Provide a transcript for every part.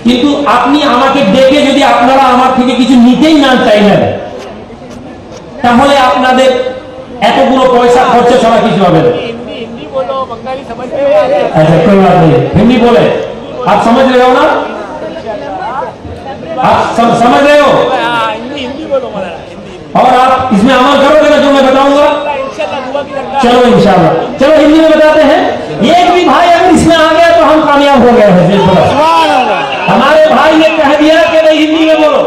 কিন্তু আপনি আমাকে ডেকে যদি আপনারা আমার থেকে কিছু নিতেই না চাইলেন, তাহলে আপনাদের এতগুলো পয়সা খরচা ছাড়া কিছু হবে না। अच्छा कोई बात नहीं, हिंदी बोले, आप समझ रहे हो ना? आप समझ रहे हो? और आप इसमें अमल करोगे ना जो मैं बताऊंगा? चलो इंशाल्लाह, चलो हिंदी में बताते हैं। एक भी भाई अगर इसमें आ गया तो हम कामयाब हो गए हैं। हमारे भाई ने कह दिया कि भाई हिंदी में बोलो,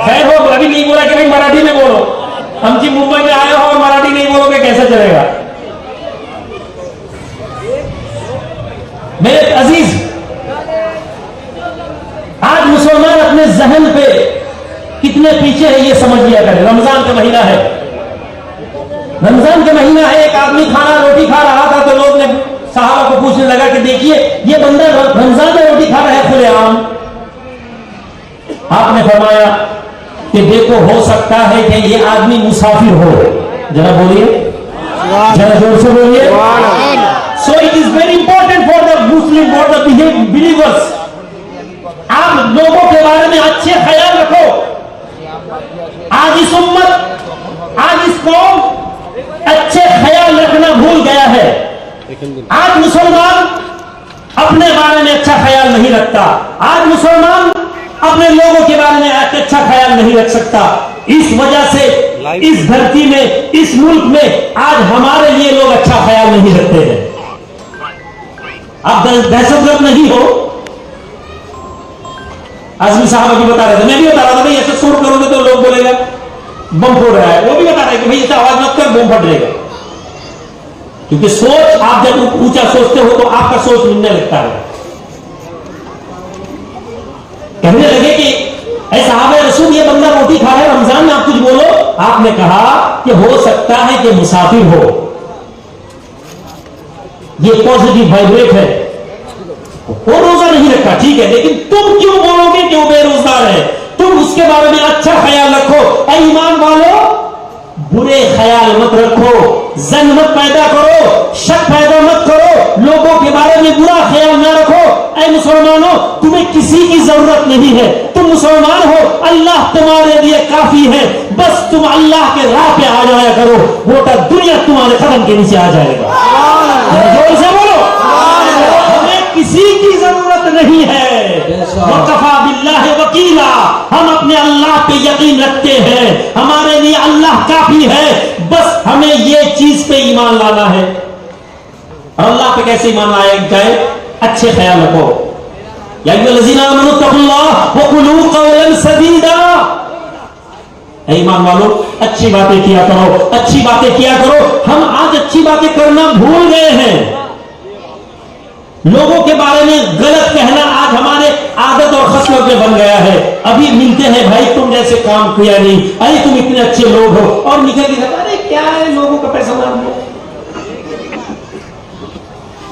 खैर हो, अभी नहीं बोला कि भाई मराठी में बोलो। हम जी मुंबई में आए हो और मराठी नहीं बोलोगे कैसे चलेगा? मेरे अजीज, आज मुसलमान अपने जहन पे कितने पीछे है ये समझ लिया करें। रमजान का महीना है, रमजान का महीना है। एक आदमी खाना रोटी खा रहा था तो लोग ने साहबा को पूछने लगा कि देखिए ये बंदा रमजान में रोटी खा रहा है खुलेआम। आपने फरमाया कि देखो हो सकता है कि ये आदमी मुसाफिर हो। जरा बोलिए, जरा जोर से बोलिए। So it is very important for the Muslim, for the believers. आप लोगों के बारे में अच्छे ख्याल रखो। आज इस उम्मत, आज इस कौम अच्छे ख्याल रखना भूल गया है। आज मुसलमान अपने बारे में अच्छा ख्याल नहीं रखता। आज मुसलमान अपने लोगों के बारे में अच्छा ख्याल नहीं रख सकता। इस वजह से इस धरती में, इस मुल्क में आज हमारे लिए लोग अच्छा ख्याल नहीं रखते हैं। आप दहशतगर्द नहीं हो। आजमी साहब अभी बता रहे थे, मैं भी बता रहा था भाई ऐसे शोर करोगे तो लोग बोलेगा बम फोड़ रहा है। वो भी बता रहे कि भाई ऐसा आवाज मत कर, बम फट जाएगा। क्योंकि सोच, आप जब ऊंचा सोचते हो तो आपका सोच मिलने लगता है। कहने लगे कि ऐसा साहब रसूल ये बंदा रोटी खा रहा है रमजान में, आप कुछ बोलो। आपने कहा कि हो सकता है कि मुसाफिर हो, ये पॉजिटिव वाइब्रेट है। वो रोजा नहीं रखा, ठीक है, लेकिन तुम क्यों बोलोगे कि वो बेरोजगार है? तुम उसके बारे में अच्छा ख्याल रखो। ऐ ईमान वालों, बुरे ख्याल मत रखो, जन मत पैदा करो, शक पैदा मत करो, लोगों के बारे में बुरा ख्याल ना रखो। ऐ मुसलमानों, तुम्हें किसी की जरूरत नहीं है। तुम मुसलमान हो, अल्लाह तुम्हारे लिए काफी है। बस तुम अल्लाह के राह पे आ जाया करो, गोटा दुनिया तुम्हारे कदम के नीचे आ जाएगा। जोर से बोलो, हमें किसी की जरूरत नहीं है। वकफा बिल्लाह वकीला, हम अपने अल्लाह पे यकीन रखते हैं, हमारे लिए अल्लाह काफी है। बस हमें ये चीज पे ईमान लाना है। अल्लाह पे कैसे ईमान लाया जाए? अच्छे ख्याल रखो। या अय्युहल्लज़ीना आमनू तक़ुल्लाह व क़ूलू क़ौलन सदीदा। ईमान वालों, अच्छी बातें किया करो, अच्छी बातें किया करो। हम आज अच्छी बातें करना भूल गए हैं। लोगों के बारे में गलत कहना आज हमारे आदत और खसलत में बन गया है। अभी मिलते हैं, भाई तुम जैसे काम किया नहीं, अरे तुम इतने अच्छे लोग हो, और निकल के कहते अरे क्या है, लोगों का पैसा मार दो।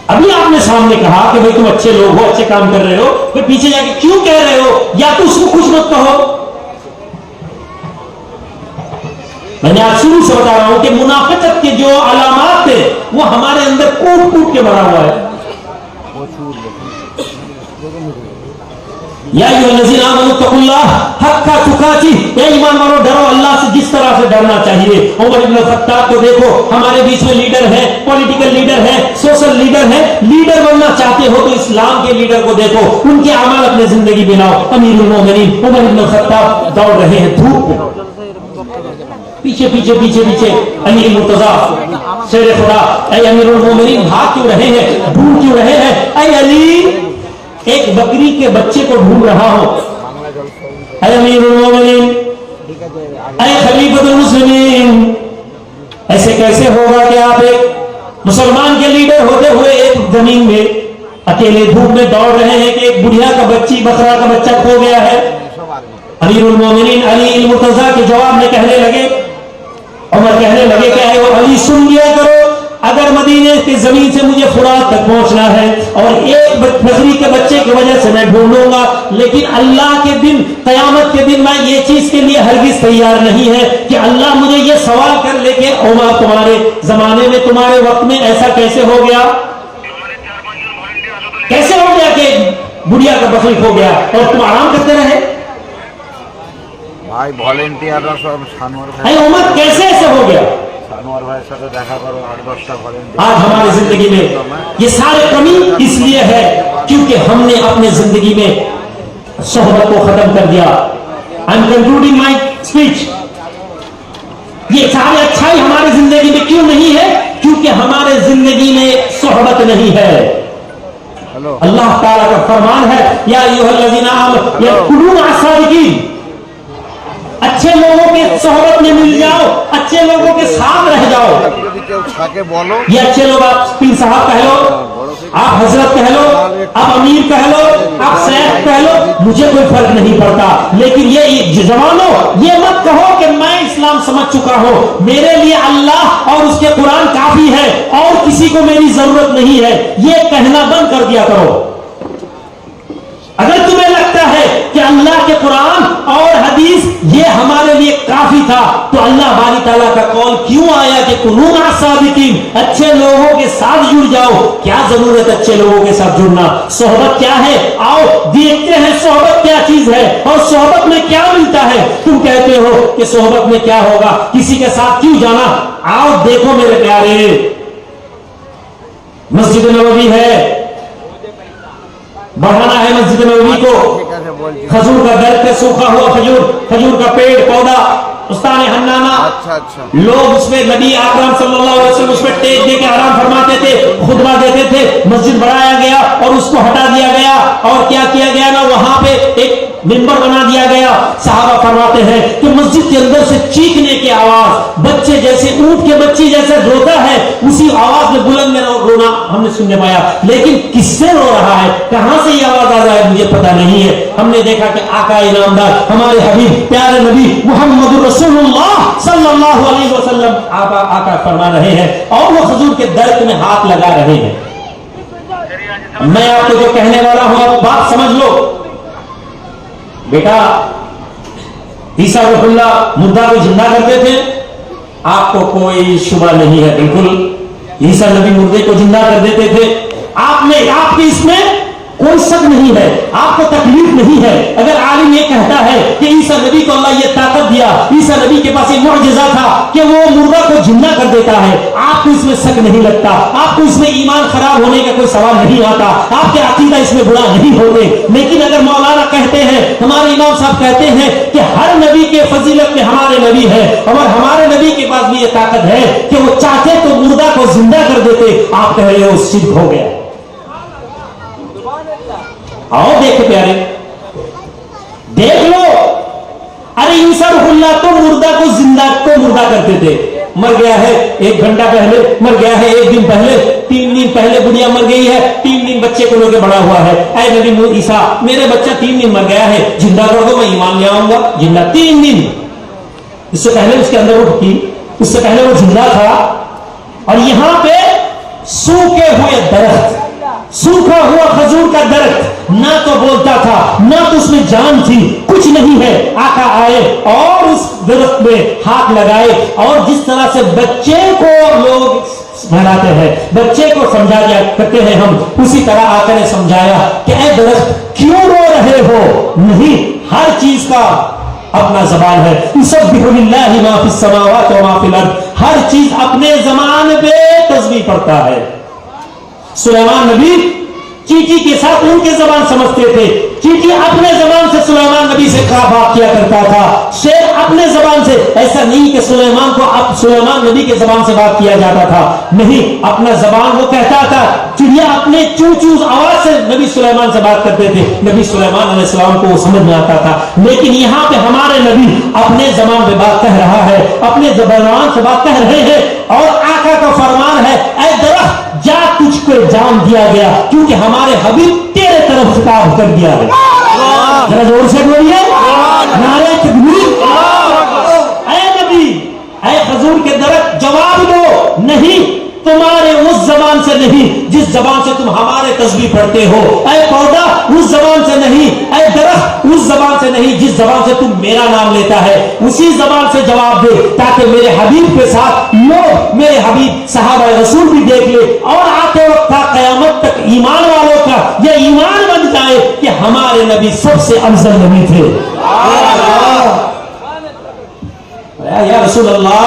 अभी आपने सामने कहा कि भाई तुम अच्छे लोग हो, अच्छे काम कर रहे हो, फिर पीछे जाके क्यों कह रहे हो? या तो उसको कुछ मत कहो। मैंने आज शुरू से बता रहा हूं कि मुनाफिकत के जो अलामात थे वो हमारे अंदर कूट कूट के भरा हुआ है। या अय्युहल्लज़ीना आमनू तक़ुल्लाह हक़्क़ तुक़ातिह, ये ईमान वालों डरो अल्लाह से जिस तरह से डरना चाहिए। उमर इब्न खत्ताब को देखो, हमारे बीच में लीडर है, पॉलिटिकल लीडर है, सोशल लीडर है। लीडर बनना चाहते हो तो इस्लाम के लीडर को देखो, उनके अमल अपने जिंदगी बनाओ। अमीरुल मोमिनीन उमर इब्न खत्ताब दौड़ रहे हैं धूप में, पीछे पीछे पीछे पीछे अली मुर्तजा शेर खुदा, ऐ अमीरुल मोमिनीन भाग क्यों रहे हैं, ढूंढ क्यों रहे हैं? ऐ अली, एक बकरी के बच्चे को ढूंढ रहा हूं। ऐ अमीरुल मोमिनीन, ऐ खलीफतुल मुस्लिमीन, ऐसे कैसे होगा कि आप एक मुसलमान के लीडर होते हुए एक जमीन में अकेले धूप में दौड़ रहे हैं कि एक बुढ़िया का बच्ची, बकरा का बच्चा खो गया है। अमीरुल मोमिनीन अली मुर्तजा के जवाब में कहने लगे, उमर कहने लगे क्या है वो अली सुन लिया करो, अगर मदीने की जमीन से मुझे फुरात तक पहुंचना है और एक बकरी के बच्चे की वजह से मैं ढूंढूंगा, लेकिन अल्लाह के दिन, कयामत के दिन मैं ये चीज के लिए हरगिज तैयार नहीं है कि अल्लाह मुझे ये सवाल कर ले कि उमर तुम्हारे जमाने में, तुम्हारे वक्त में ऐसा कैसे हो गया? कैसे हो गया कि बुढ़िया का बकरी खो गया और तुम आराम करते रहे? भाई वॉलेंटियर सब सानवर भाई, अरे उम्र कैसे ऐसे हो गया? सानवर भाई साথে দেখা করো 8-10টা वॉलेंटियर। आज हमारी जिंदगी में ये सारे कमी इसलिए है क्योंकि हमने अपने जिंदगी में सोहबत को खत्म कर दिया। I am concluding my speech. ये सारी अच्छाई हमारी जिंदगी में क्यों नहीं है? क्योंकि हमारे जिंदगी में सोहबत नहीं है। हेलो, अल्लाह ताला का फरमान है, या अय्युहल्लज़ीना आमनू यकुलू मअस-सादिकीन, अच्छे लोगों के सोहबत में मिल जाओ, अच्छे लोगों के साथ रह जाओ। যদি কেউ থাকে বলো, ये अच्छे लोग आप पीर साहब कह लो, आप हजरत कह लो, आप अमीर कह लो, आप शेख कह लो, मुझे कोई फर्क नहीं पड़ता। लेकिन ये जवानों, ये मत कहो कि मैं इस्लाम समझ चुका हूं, मेरे लिए अल्लाह और उसके कुरान काफी है और किसी को मेरी जरूरत नहीं है। ये कहना बंद कर दिया करो। अगर तुम्हें लगता है कि अल्लाह के कुरान और हदीस ये हमारे लिए काफी था, तो अल्लाह बारी ताला का कौल क्यों आया कि कुनू मअस-सादिकीन, अच्छे लोगों के साथ जुड़ जाओ। क्या जरूरत अच्छे लोगों के साथ जुड़ना? सोहबत क्या है? आओ देखते हैं सोहबत क्या चीज है और सोहबत में क्या मिलता है। तुम कहते हो कि सोहबत में क्या होगा, किसी के साथ क्यों जाना? आओ देखो मेरे प्यारे, मस्जिद नबवी है, बढ़ाना है मस्जिद नबवी को। ঠিক আছে বলছি। खजूर का दरख्त है, सूखा हुआ खजूर का पेड़ पौधा, उस्तान हन्नाना, अच्छा अच्छा, लोग उसमें नबी आकरम सल्लल्लाहु अलैहि वसल्लम उसमें टेक दे के आराम फरमाते थे, खुतबा देते थे। मस्जिद बढ़ाया गया और उसको हटा दिया गया और क्या किया गया ना, वहां पे एक मिंबर बना दिया गया। सहाबा फरमाते हैं कि मस्जिद के अंदर से चीखने की आवाज, बच्चे जैसे ऊंट के बच्चे जैसे रोता है, उसी आवाज में बुलंद में रोना हमने सुनने पाया। लेकिन किससे रो रहा है, कहां से ये आवाज आ रहा है, मुझे पता नहीं है। हमने देखा कि आका इनामदार हमारे हबीब प्यारे नबी मुहम्मद रसूलुल्लाह सल्लल्लाहु अलैहि वसल्लम आका फरमा रहे हैं और वो खजूर के दरख्त में हाथ लगा रहे हैं। मैं आपको जो कहने वाला हूं, आप बात समझ लो। बेटा, ईसा रुहुल्लाह मुर्दा को जिंदा करते थे, आपको कोई शुबा नहीं है। बिल्कुल ईसा नबी मुर्दे को जिंदा कर देते थे, आपके इसमें कोई शक नहीं है, आपको तकलीफ नहीं है। अगर आलिम ये कहता है कि ईसा नबी को अल्लाह ये ताकत दिया, ईसा नबी के पास एक मुअजिजा था कि वो मुर्दा को जिंदा कर देता है, आपको इसमें शक नहीं लगता, आपको इसमें ईमान खराब होने का कोई सवाल नहीं आता, आपके अकीदा इसमें बुरा नहीं होते। लेकिन अगर मौलाना कहते हैं, हमारे इमाम साहब कहते हैं कि हर नबी के फजीलत में हमारे नबी है और हमारे नबी के पास भी ये ताकत है कि वो चाहते तो मुर्दा को जिंदा कर देते, आप कह रहे हो सिद्ध हो गया। आओ देख प्यारे, देख लो। अरे ईसा रुहुल्लाह तो मुर्दा को जिंदा करते थे। मर गया है 1 घंटा पहले, मर गया है 1 दिन पहले, 3 दिन पहले बुढ़िया मर गई है, 3 दिन बच्चे को लेकर बड़ा हुआ है। ऐ नबी ईसा, मेरे बच्चा 3 दिन मर गया है, जिंदा कर दो, मैं ईमान ले आऊंगा। जिंदा 3 दिन, इससे पहले उसके अंदर वो थी, उससे पहले वो जिंदा था। और यहां पे सूखे हुए दरख्त, सूखा हुआ खजूर का दरख्त, ना तो बोलता था, ना तो उसमें जान थी, कुछ नहीं है। आका आए और उस दरख्त में हाथ लगाए और जिस तरह से बच्चे को लोग बनाते हैं, बच्चे को समझा दिया करते हैं हम, उसी तरह आका ने समझाया कि ऐ दरख्त क्यों रो रहे हो? नहीं, हर चीज का अपना जबान है। युसब्बिहु लिल्लाहि मा फिस समावाति व मा फिल अर्द, हर चीज अपने जबान पे तस्बीह पढ़ता है। सुलेमान नबी चींटी के साथ उनके जबान समझते थे, चींटी अपने जबान से सुलेमान नबी से क्या बात किया करता था, शेर अपने जबान से। ऐसा नहीं कि सुलेमान को अब सुलेमान नबी के जबान से बात किया जाता था, नहीं, अपना जबान वो कहता था। चिड़िया अपने चू चू आवाज से नबी सुलेमान से बात करते थे, नबी सुलेमान अलैहिस्सलाम को वो समझ में आता था। लेकिन यहाँ पे हमारे नबी अपने जबान पे बात कह रहा है, अपने जबान से बात कह रहे हैं और आका का फरमान है, ऐ दरख्त जा तुझको जान दिया गया क्योंकि हमारे हबीब तेरे तरफ खिताब कर दिया है। जरा जोर से बोलिए नारे तकबीर। ऐ नबी, ऐ खजूर के दरख्त जवाब दो, नहीं तुम्हारे उस जबान से नहीं जिस जबान से तुम हमारे तस्बीह पढ़ते हो, ऐ पौधा उस जबान से नहीं, ऐ दरख्त उस जबान से नहीं जिस जबान से तुम मेरा नाम लेता है, उसी जबान से जवाब दे ताकि मेरे हबीब के साथ लोग, मेरे हबीब सहाबा रसूल भी देख ले और आते वक्त क़यामत तक ईमान वालों का यह ईमान बन जाए जाए कि हमारे नबी सबसे अफजल नबी थे। या रसूल अल्लाह,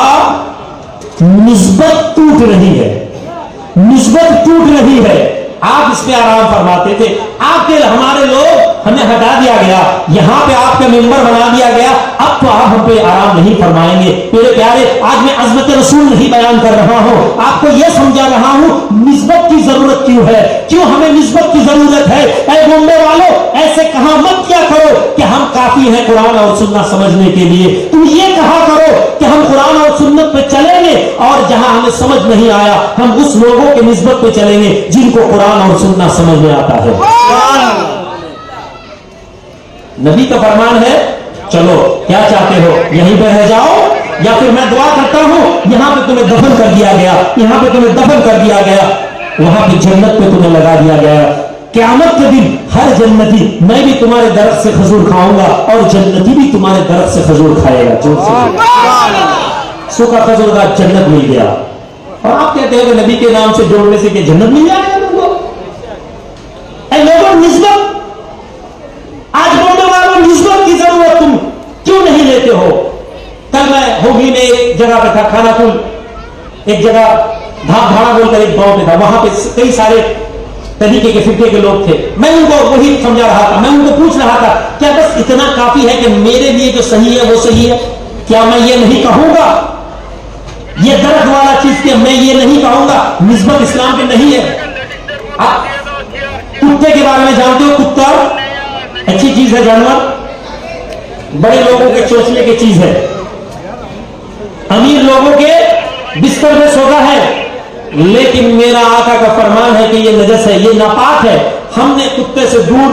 निस्बत टूट रही है, निस्बत टूट रही है। आप इस पे आराम फरमाते थे, आपके हमारे लोग हमें हटा दिया गया, यहाँ पे आपका मेंबर बना दिया गया, अब तो आप हम पे आराम नहीं फरमाएंगे। मेरे प्यारे, आज मैं अज़मत रसूल नहीं बयान कर रहा हूँ, आपको यह समझा रहा हूँ निस्बत की जरूरत क्यों है, क्यों हमें निस्बत की जरूरत है। ऐ मुंबई वालों, ऐसे कहा मत किया करो कि हम काफी हैं कुरान और सुन्नत समझने के लिए। तुम ये कहा करो कि हम कुरान और सुन्नत पे चलेंगे, और जहां हमें समझ नहीं आया हम उस लोगों के निस्बत पे चलेंगे जिनको कुरान और सुन्नत समझ में आता है। नबी का फरमान है, चलो क्या चाहते हो, यहीं पे रह जाओ, या फिर मैं दुआ करता हूं यहां पे तुम्हें दफन कर दिया गया, यहां पे तुम्हें दफन कर दिया गया, वहां पे जन्नत पे तुम्हें लगा दिया गया। क़यामत के दिन हर जन्नती, मैं भी तुम्हारे दरख्त से खजूर खाऊंगा और जन्नती भी तुम्हारे दरख्त से खजूर खाएगा। जोर से सूखा खजूर का जन्नत मिल गया, और आप कहते हो कि नबी के नाम से जोड़ने से कि जन्नत मिल जाएगा तुमको। लोगों, निस्बत, आज बोलने वालों, निस्बत की जरूरत तुम क्यों नहीं लेते हो। कल मैं होगी में एक जगह पे था, खानाकुल एक जगह धाड़ा बोलकर एक गांव पे था, वहां पे कई सारे तरीके के फिरके के लोग थे। मैं उनको वही समझा रहा था, मैं उनको पूछ रहा था, क्या बस इतना काफी है कि मेरे लिए जो सही है वो सही है? क्या मैं ये नहीं कहूंगा, ये दर्द वाला चीज के मैं ये नहीं कहूंगा निस्बत इस्लाम पे नहीं है। आप कुत्ते के बारे में जानते हो, कुत्ता अच्छी चीज है, जानवर बड़े लोगों के चोचले की चीज है, अमीर लोगों के बिस्तर में सोता है, लेकिन मेरा आका का फरमान है कि ये नजस है, ये नापाक है। हमने कुत्ते से दूर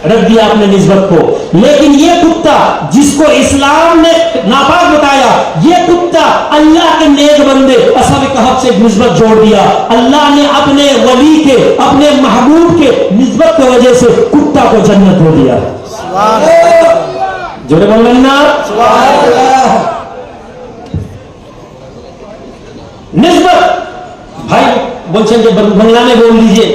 रख दिया अपने निस्बत को, लेकिन ये कुत्ता जिसको इस्लाम ने नापाक बताया, ये कुत्ता अल्लाह के नेक बंदे असहाब कहफ से निस्बत जोड़ दिया। अल्लाह ने अपने वली के, अपने महबूब के निस्बत की वजह से कुत्ता को जन्नत हो दिया। जोड़े बोलना निस्बत। भाई बोलছেন যে বাংলা में बोल लीजिए।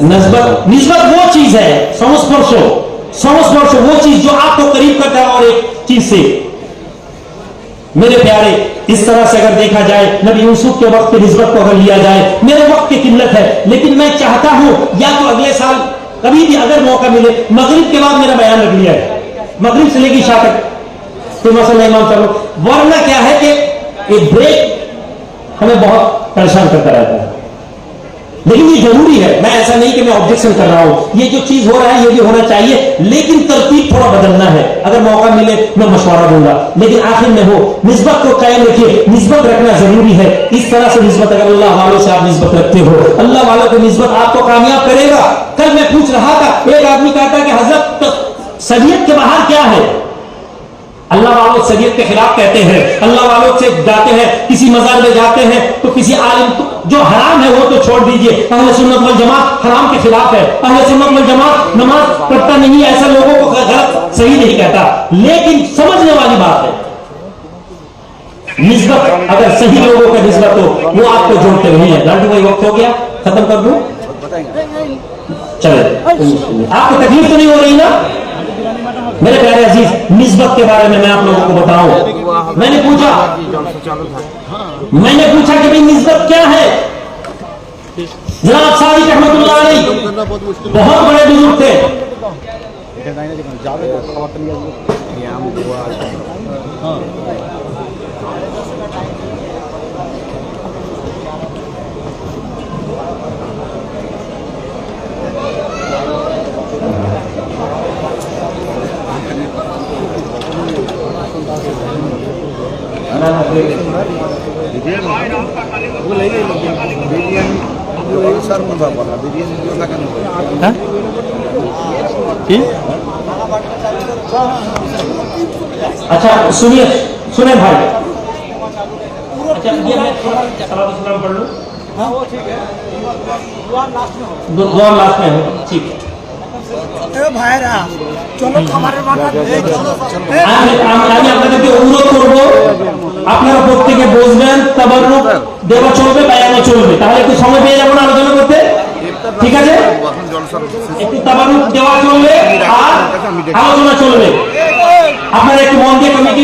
निस्बत वो चीज है, संस्पर्श वो चीज जो आपको करीब करता है और एक चीज से। मेरे प्यारे, इस तरह से अगर देखा जाए, नबी यूसुफ के वक्त की निस्बत को अगर लिया जाए, मेरे वक्त की किल्लत है, लेकिन मैं चाहता हूं या तो अगले साल कभी भी अगर मौका मिले, मगरिब के बाद मेरा बयान रख लिया है, मगरिब से लेकर इशा तक तो मसला इमाम करो, वरना क्या है कि एक ब्रेक हमें बहुत परेशान करता रहता है। लेकिन ये जरूरी है, मैं ऐसा नहीं कि मैं ऑब्जेक्शन कर रहा हूं, ये जो चीज हो रहा है ये भी होना चाहिए, लेकिन तरतीब थोड़ा बदलना है। अगर मौका मिले मैं मशवरा दूंगा, लेकिन आखिर में हो निस्बत को कायम रखिए, निस्बत रखना जरूरी है। इस तरह से निस्बत, अगर अल्लाह वालों से आप निस्बत रखते हो, अल्लाह वालों की निस्बत आपको कामयाब करेगा। कल मैं पूछ रहा था, एक आदमी कहता कि हजरत शरीयत के बाहर क्या है, अल्लाह वालों शरीयत के खिलाफ कहते हैं, अल्लाह वालों से जाते हैं, किसी मज़ार में जाते हैं तो किसी आलिम, जो हराम है वो तो छोड़ दीजिए, अहले सुन्नत वल जमात हराम के खिलाफ है, अहले सुन्नत वल जमात नमाज पढ़ता नहीं, ऐसा लोगों को गलत सही नहीं कहता, लेकिन समझने वाली बात है निस्बत, अगर सही लोगों का निस्बत हो वो आपको जोड़ते नहीं है। लाडू भाई वक्त हो गया, खत्म कर दूं, चले, आपको तकलीफ तो नहीं हो रही ना? मेरे प्यारे अजीज, निस्बत के बारे में मैं आप लोगों को बताऊं, मैंने पूछा कि भाई निस्बत क्या है। जनाब सादिक रहमतुल्लाह अलैह बहुत बड़े बुजुर्ग थे, अच्छा सुनिए भाई, अच्छा ये मैं सलाम पढ़ लूं? हाँ वो ठीक है, दुआ लास्ट में हो, ठीक है। ভাইরা চলো খাবারের আমি আপনাদেরকে অনুরোধ করব, আপনারা প্রত্যেকে বসবেন, তাবাররুক দেওয়া চলবে, বায়ানও চলবে, তাহলে একটু সময় পেয়ে যাবো না আলোচনা করতে। ঠিক আছে, এখন জলসা একটু তাবারুক দেওয়া চলবে আর আলোচনা চলবে। আপনারা একটু মন দিয়ে কমিটি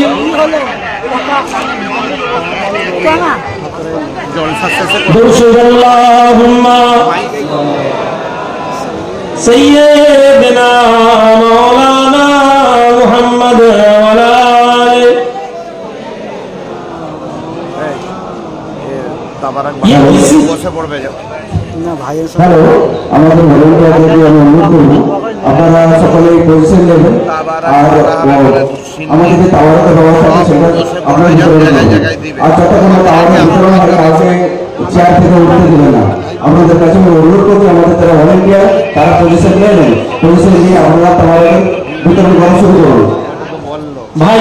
জলসা শেষে দুরুদুল্লাহুম্মা সাইয়্যিদিনা মাওলানা মুহাম্মদ ওয়া আলা আলিহি তাবারাক বসে পড়বে। হ্যালো, আমাদের ভলেন্টিয়ারদেরকে আমি অনুরোধ করব আপনারা সকলে পজিশন নেবেন আর আমাদের যে টাওয়ারের ব্যবস্থা আছে সেটা আপনারা ভিতরে নেবেন। আর যতক্ষণ টাওয়ারের ভিতরে হয় কাউকে চেয়ার থেকে উঠতে দেবেন না। আপনাদের কাছে আমি অনুরোধ করছি আমাদের যারা ভলেন্টিয়ার তারা পজিশন নিয়ে নেন, পজিশন নিয়ে আপনারা টাওয়ারের ভিতরে করা শুরু করুন। ভাই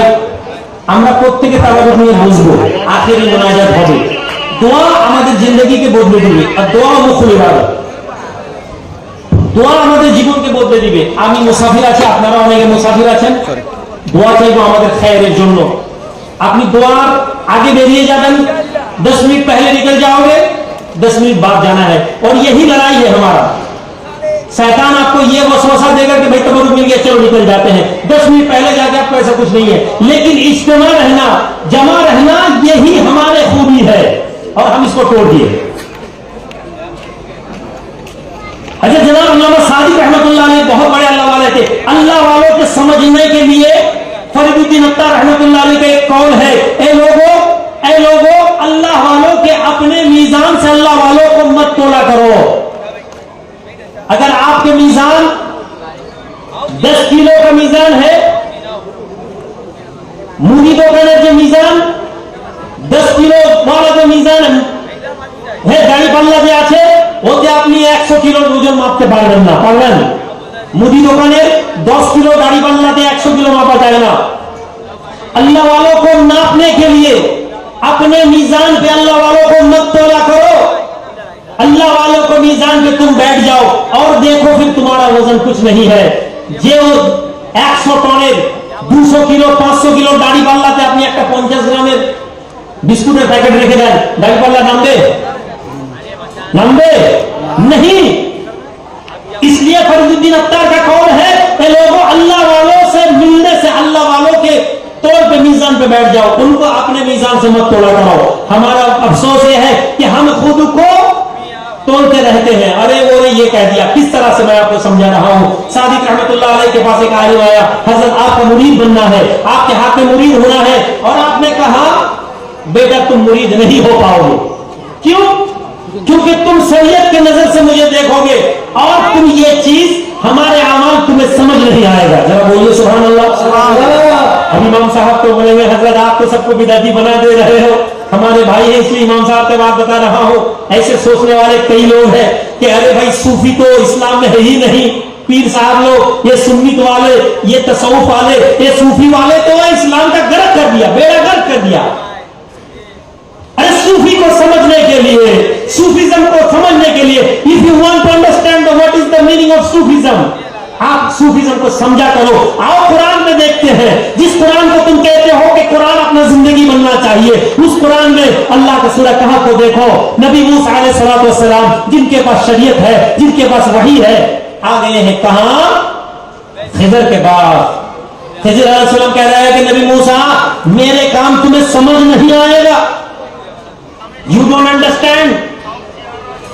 আমরা প্রত্যেকে তাবারুক নিয়ে বসবো, আখেরি মুনাজাত হবে। দোয়া আমাদের জিন্দগিকে বদলে দিবে আর দোয়া মুখুল ইবাদত, দোয়া আমাদের জীবনকে বদলে দিবে। আমি মুসাফির আছি, আপনারা অনেকে মুসাফির আছেন, দোয়া চাইবো আমাদের খায়ের জন্য। আপনি দোয়ার आगे बेरिए जाएं, 10 मिनट पहले निकल जाओगे, 10 मिनट बाद जाना है। और यही लड़ाई है हमारा। शैतान आपको ये वसवसा देगा कि भाई तबरुक मिल गया चलो निकल जाते हैं, 10 मिनट पहले जाके आपको ऐसा कुछ नहीं है। लेकिन इज्तिमा रहना, जमा रहना, यही हमारे खूबी है और हम इसको तोड़ दिए। अच्छा जनाब अल्लामा सादिक रहमतुल्लाह अलैह बहुत बड़े अल्लाह वाले थे। अल्लाह वालों के समझने के लिए फरीदुद्दीन अत्तार रहमतुल्लाह अलैह का एक कौल है, ए लोगों अल्लाह वालों के अपने मीजान से अल्लाह वालों को मत तोला करो। अगर आपके मीजान 10 किलो का मीजान है, मुरीदों का जो मीजान 10 किलो वाला जो मीजान है, गाड़ी पाल्ला যে আছে ওতে আপনি 100 কিলো ওজন মাপতে পারবেন না, পারবেন? মুদি দোকানে 10 किलो गाड़ी पाल्लाতে 100 किलो मापा যায় না। अल्लाह वालों को नापने के लिए अपने मीजान पे अल्लाह वालों को मत तोला करो। अल्लाह वालों को मीजान पे तुम बैठ जाओ और देखो फिर तुम्हारा वजन कुछ नहीं है। যে 100 টনের 200 কিলো 500 কিলো গাড়ি পাল্লাতে আপনি একটা 50 গ্রামের বিস্কুটের প্যাকেট রেখে দেন, গাড়ি পাল্লা नामदे नहीं। इसलिए फरीदुद्दीन अत्तार का कौल है कि लोगों अल्लाह वालों से मिलने से अल्लाह वालों के तौर पे मीजान पे बैठ जाओ, उनको अपने मीजान से मत तोड़ा कराओ। हमारा अफसोस ये है कि हम खुद को तोड़ते रहते हैं। अरे वो ने ये कह दिया, किस तरह से मैं आपको समझा रहा हूँ। सादिक रहमतुल्लाह अलैह के पास एक आलिम आया, हजरत आपका मुरीद बनना है, आपके हाथ में मुरीद होना है। और आपने कहा बेटा तुम मुरीद नहीं हो पाओगे। क्यों? क्योंकि तुम शरीयत के नजर से मुझे देखोगे और तुम ये चीज हमारे अमाल तुम्हें समझ नहीं आएगा। जरा बोलिए सुभान अल्लाह। अब इमाम साहब तो बोलेंगे हजरत आप तो सबको बिदाती बना दे रहे हो, हमारे भाई है इसलिए इमाम साहब की बात बता रहा हूं। ऐसे सोचने वाले कई लोग हैं कि अरे भाई सूफी तो इस्लाम में है ही नहीं, पीर साहब लोग, ये सुन्नीत वाले, ये तसव्वुफ वाले, ये सूफी वाले तो इस्लाम का गर्क कर दिया, बेड़ा गर्क कर दिया। अरे सूफी को समझने के लिए, सूफीज्म को समझने के लिए, if you want to understand what is the meaning of Sufism, आप सूफीज्म को समझा करो। आओ कुरान में देखते हैं, जिस कुरान को तुम कहते हो कि कुरान अपना जिंदगी बनना चाहिए, उस कुरान में अल्लाह का सूरह कहफ को देखो। नबी मूसा अलैहिस्सलाम जिनके पास शरीयत है, जिनके पास वही है, आ गए हैं कहां? खिजर के पास। खिजर अलैहिस्सलाम कह रहा है कि नबी मूसा मेरे काम तुम्हें समझ नहीं आएगा, यू डोंट अंडरस्टैंड,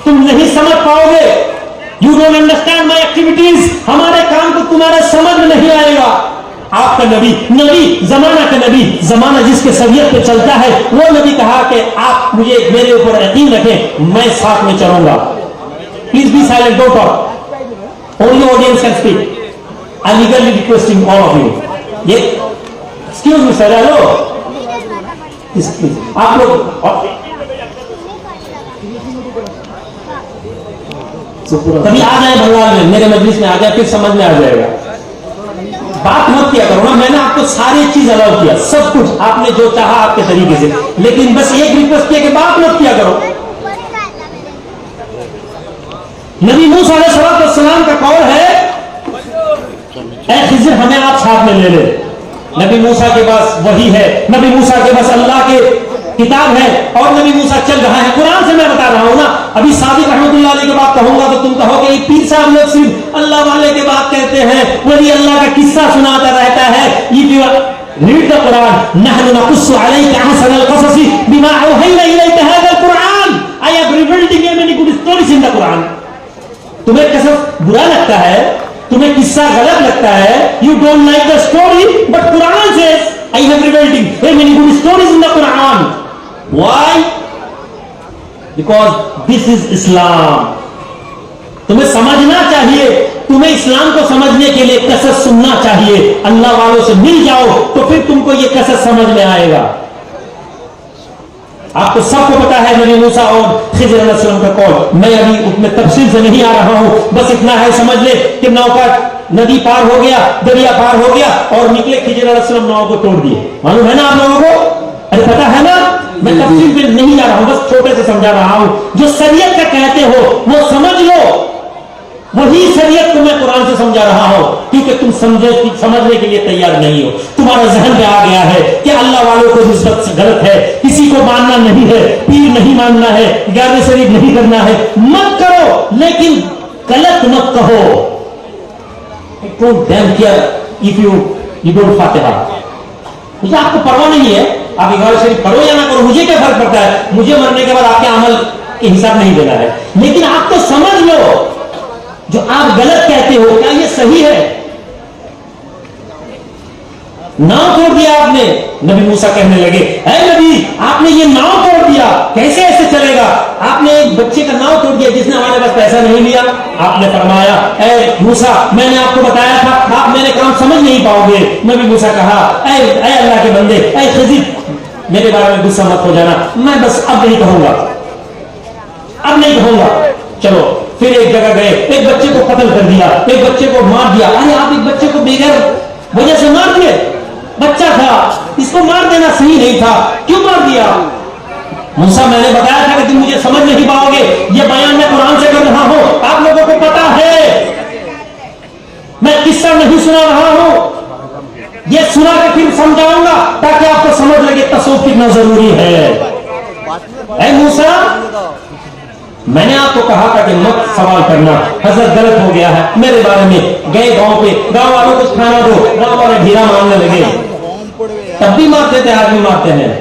तुम नहीं समझ पाओगे, you don't understand my activities, हमारे काम को तुम्हारे समझ में नहीं आएगा। आपका नबी, जमाना का नबी, जमाना जिसके शरीयत पे चलता है, वो नबी कहा कि आप मुझे मेरे ऊपर यकीन रखें, मैं साथ में चलूंगा। Please be silent, don't talk, only audience can speak. I legally requesting all of you. ये एक्सक्यूज मी सर, हेलो आप लोग कभी आ जाए बंगाल में, मेरे मजलिस में आ जाए, फिर समझ में आ जाएगा। बात मत किया करो ना, मैंने आपको सारी चीज अलाउ किया, सब कुछ आपने जो चाहा आपके तरीके से, लेकिन बस एक रिक्वेस्ट किया कि बात मत किया करो। नबी मूसा अलैहिस्सलाम का कौल है, ऐ खिज़र हमें आप साथ में ले ले। नबी मूसा के पास वही है, नबी मूसा के पास अल्लाह के किताब है और नबी मूसा चल रहा है। कुरान से मैं बता रहा हूं ना, अभी सादिक रहमतुल्लाह अलैह की बात कहूंगा तो तुम कहोगे ये पीर साहब लोग सिर्फ अल्लाह वाले की बात कहते हैं, वही अल्लाह का किस्सा सुनाता रहता है। Read the Quran. نحن نقص عليك أحسن القصص بما أوحينا إليك هذا القرآن. I have revealed to you many good stories in the Quran. तुम्हें कसस बुरा लगता है, तुम्हें किस्सा गलत लगता है, you don't like the story, but Quran says I have revealed you many good stories in the Quran. Why? Because this is Islam. तुम्हें समझना चाहिए, तुम्हें इस्लाम को समझने के लिए कसस सुनना चाहिए। अल्लाह वालों से मिल जाओ तो फिर तुमको ये कसस समझ में आएगा। आपको सबको पता है नबी मूसा और खिज़र अलैहिस्सलाम का कौल। मैं अभी उसमें तफसील से नहीं आ रहा हूं, बस इतना है समझ ले कि नौका नदी पार हो गया, दरिया पार हो गया और निकले खिज़र अलैहिस्सलाम नाव को तोड़ दिए। मालूम है ना आप लोगों को? अरे पता है ना? मैं तफसील में नहीं जा रहा हूं, बस छोटे से समझा रहा हूं। जो शरीयत का कहते हो वो समझ लो, वही शरीयत तुम्हें कुरान से समझा रहा हो, क्योंकि तुम समझने के लिए तैयार नहीं हो। तुम्हारे जहन में आ गया है कि अल्लाह वालों को निस्बत गलत है, किसी को मानना नहीं है, पीर नहीं मानना है, ग्यारह शरीफ नहीं करना है। मत करो, लेकिन गलत मत कहो। Don't damn care if you don't फातिहा। मुझे आपको परवाह नहीं है, आप ग्यारह शरीफ करो या ना करो, मुझे क्या फर्क पड़ता है? मुझे मरने के बाद आपके अमल के हिसाब नहीं देना है। लेकिन आप तो समझ लो जो आप गलत कहते हो क्या ये सही है? नाव तोड़ दिया आपने, नबी मूसा कहने लगे ऐ नबी आपने ये नाव तोड़ दिया, कैसे ऐसे चलेगा? आपने एक बच्चे का नाव तोड़ दिया जिसने हमारे पास पैसा नहीं लिया। आपने फरमाया ऐ मूसा मैंने आपको बताया था, आप मेरे काम समझ नहीं पाओगे। नबी मूसा कहा ऐ अल्लाह के बंदे, ऐ खजीर मेरे बारे में गुस्सा मत हो जाना, मैं बस अब नहीं कहूंगा, अब नहीं कहूंगा। चलो फिर एक जगह गए, एक बच्चे को कत्ल कर दिया, एक बच्चे को मार दिया। अरे आप एक बच्चे को बगैर वजह से मार दिए, बच्चा था, इसको मार देना सही नहीं था, क्यों मार दिया? मूसा मैंने बताया था कि तुम मुझे समझ नहीं पाओगे, ये बयान मैं कुरान से कर रहा हूं, आप लोगों को पता है मैं किस्सा नहीं सुना रहा हूं, ये सुना के फिर समझाऊंगा ताकि आपको समझ लगे तसव्वुफ कितना जरूरी है। ऐ मूसा मैंने आपको कहा था कि मत सवाल करना, हजरत गलत हो गया है मेरे बारे में। गए गांव पे, गांव वालों को खाना दो, गांव वाले ढीरा मारने लगे। तब भी मारते थे, आज भी मारते हैं,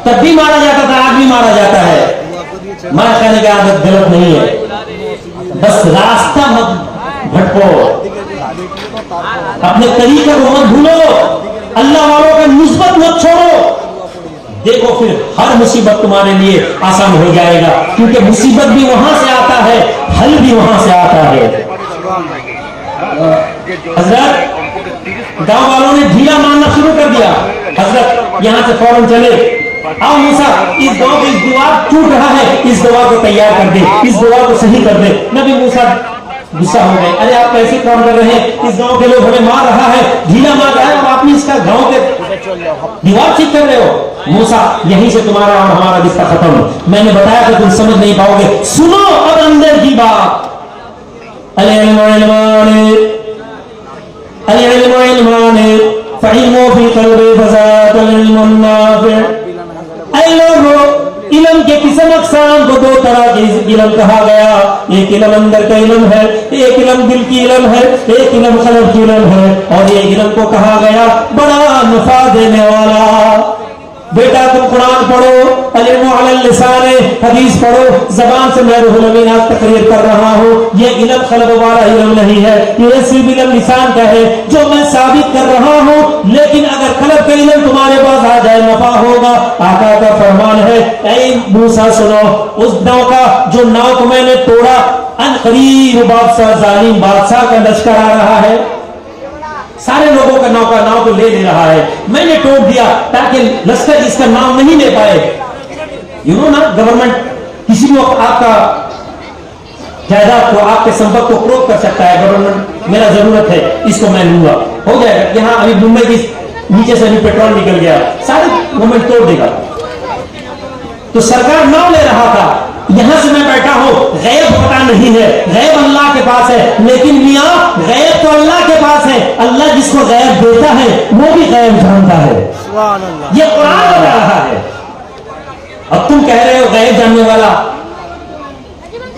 तब भी मारा जाता था, आज भी मारा जाता है। मार खाने की आदत गलत नहीं है, बस रास्ता मत भटको, अपने तरीके को मत भूलो, अल्लाह वालों का निस्बत मत छोड़ो। देखो फिर हर मुसीबत तुम्हारे लिए आसान हो जाएगा, क्योंकि मुसीबत भी वहां से आता है, हल भी वहां से आता है। हजरत गांव वालों ने ढीला मारना शुरू कर दिया, हजरत यहां से फौरन चले, आओ मूसा इस गांव की दीवार टूट रहा है, इस दीवार को तैयार कर दे, इस दीवार को सही कर दे। नबी मूसा गुस्सा हो गए, अरे आप कैसे काम कर रहे हैं, इस गांव के लोग हमें मार रहा है, ढीला मार रहा है, और आप इसका गांव के दीवार ठीक कर रहे हो। मूसा यहीं से तुम्हारा और हमारा रिश्ता खत्म। मैंने बताया कि तुम समझ नहीं पाओगे, सुनो अब अंदर की बात। इल्म के किस्म अक़साम को दो तरह के इल्म कहा गया, एक इल्म अंदर का इल्म है, एक इल्म दिल की इल्म है, एक इल्म क़ल्ब की इल्म है, और एक इल्म को कहा गया बड़ा नफा देने वाला। बेटा तुम कुरान पढ़ो, इल्म अलल लिसान, हदीस पढ़ो, जबान से मैं रूहुल अमीन आज तकरीर कर रहा हूँ, ये इल्म क़ल्ब वाला इल्म नहीं है, ये सिर्फ इल्म लिसान का है जो मैं साबित कर रहा हूँ। लेकिन अगर क़ल्ब का इल्म तुम्हारे पास आ जाए नफा होगा। आका का फरमान है ऐ मूसा सुनो, उस नाव का जो नाव को मैंने तोड़ा, अन करीब बादशाह जालिम बादशाह का लश्कर आ रहा है, सारे लोगों का नाव को ले रहा है, मैंने तोड़ दिया ताकि लश्कर इसका नाम नहीं ले पाए। यू नो ना, गवर्नमेंट किसी को आपका जायदाद को, आपके संपत्ति को क्रोध कर सकता है। गवर्नमेंट मेरा जरूरत है, इसको मैं लूंगा, हो जाएगा। यहाँ अभी मुंबई की नीचे से भी पेट्रोल निकल गया, सारे गवर्नमेंट तोड़ देगा। तो सरकार नाम ले रहा था, यहां से मैं बैठा हूं, गैब पता नहीं है, गैब अल्लाह के पास है। लेकिन मियां गैब तो अल्लाह के पास है, अल्लाह जिसको गैब देता है वो भी गैब जानता है। ये कुरान बता रहा है। अब तुम कह रहे हो गैब जानने वाला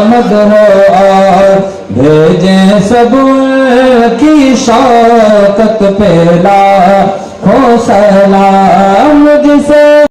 आमद हो और भेजे सब की शौकत पे लाखों सलाम